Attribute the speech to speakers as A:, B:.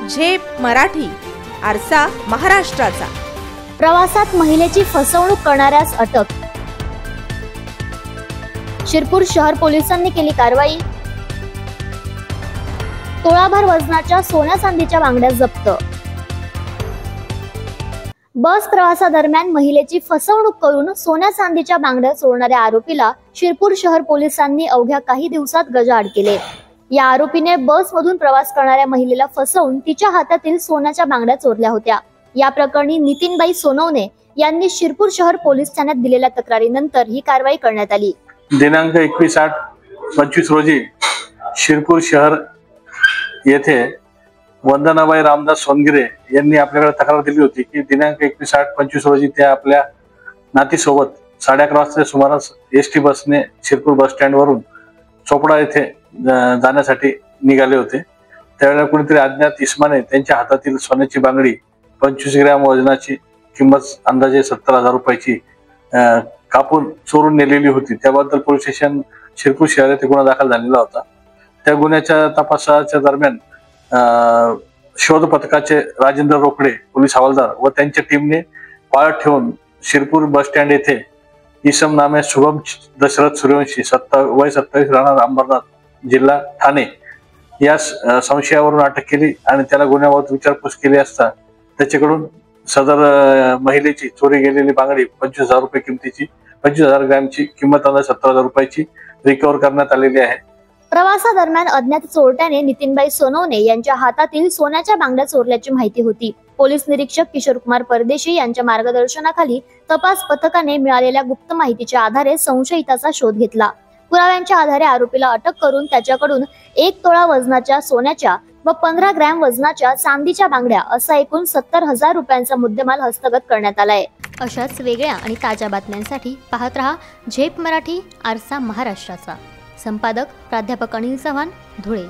A: झेप मराठी, आरसा महाराष्ट्राचा।
B: प्रवासात महिलेची फसवणूक करणाऱ्यास अटक। शिरपूर शहर पोलिसांनी केली कारवाई। तोळाभर वजनाच्या सोन्या चांदीच्या बांगड्या जप्त। बस प्रवासादरम्यान महिलेची फसवणूक करून सोन्या चांदीच्या बांगड्या चोरणाऱ्या आरोपीला शिरपूर शहर पोलिसांनी अवघ्या काही दिवसात गजाआड केले। या आरोपीने बसमधून प्रवास करणाऱ्या महिलेला फसवून तिच्या हातातील सोन्याच्या बांगड्या चोरल्या होत्या। या प्रकरणी नितीनबाई सोनवणे यांनी शिरपूर शहर पोलीस ठाण्यात दिलेल्या तक्रारीनंतर ही कारवाई करण्यात आली।
C: दिनांक 21/8/25 रोजी शिरपूर शहर येथे वंदनाबाई रामदास सोनगिरे यांनी आपल्याकडे तक्रार दिली होती की दिनांक 21/8/25 रोजी त्या आपल्या नातीसोबत 11:30 वाजता सुमारास एसटी बसने शिरपूर बस स्टँड वरून चोपडा येथे जाण्यासाठी निघाले होते। त्यावेळेला कुणीतरी अज्ञात इसमाने त्यांच्या हातातील सोन्याची बांगडी 25 ग्रॅम वजनाची, किंमत अंदाजे 70,000 रुपयाची कापून चोरून नेलेली होती। त्याबद्दल पोलीस स्टेशन शिरपूर शहर येथे गुन्हा दाखल झालेला होता। त्या गुन्ह्याच्या तपासाच्या दरम्यान शोध पथकाचे राजेंद्र रोकडे पोलीस हवालदार व त्यांच्या टीमने पाळत ठेवून शिरपूर बस स्टँड येथे इसम नामे शुभम दशरथ सूर्यवंशी वय 27 राहणार अंबरनाथ जिल्हा ठाणे या संशयावरून अटक केली आणि त्याला गुन्ह्याबाबत विचारपूस केली असता त्याच्याकडून सदर महिलेची चोरी गेलेली बांगडी 25,000 रुपये किमतीची, 25,000 ग्रॅमची, किंमत अंदाजे 70,000 रुपयाची रिकव्हर करण्यात आलेली आहे।
B: प्रवासादरम्यान अज्ञात चोरट्याने नितीनबाई सोनवणे यांच्या हातातील सोन्याच्या बांगड्या चोरल्याची माहिती होती। पोलीस निरीक्षक किशोरकुमार परदेशी यांच्या मार्गदर्शनाखाली तपास पथकाने मिळालेल्या गुप्त माहितीच्या आधारे संशयिताचा शोध घेतला। पुराव्यांच्या आधारे आरोपीला अटक करून त्याच्याकडून 1 तोळा वजनाच्या सोन्याच्या व 15 ग्रॅम वजनाच्या चांदीच्या बांगड्या असा एकूण 70,000 रुपयांचा मुद्देमाल हस्तगत करण्यात आलाय। अशाच वेगळ्या आणि ताज्या बातम्यांसाठी पाहत रहा झेप मराठी, आरसा महाराष्ट्राचा। संपादक प्राध्यापक अनिल चव्हाण, धुळे।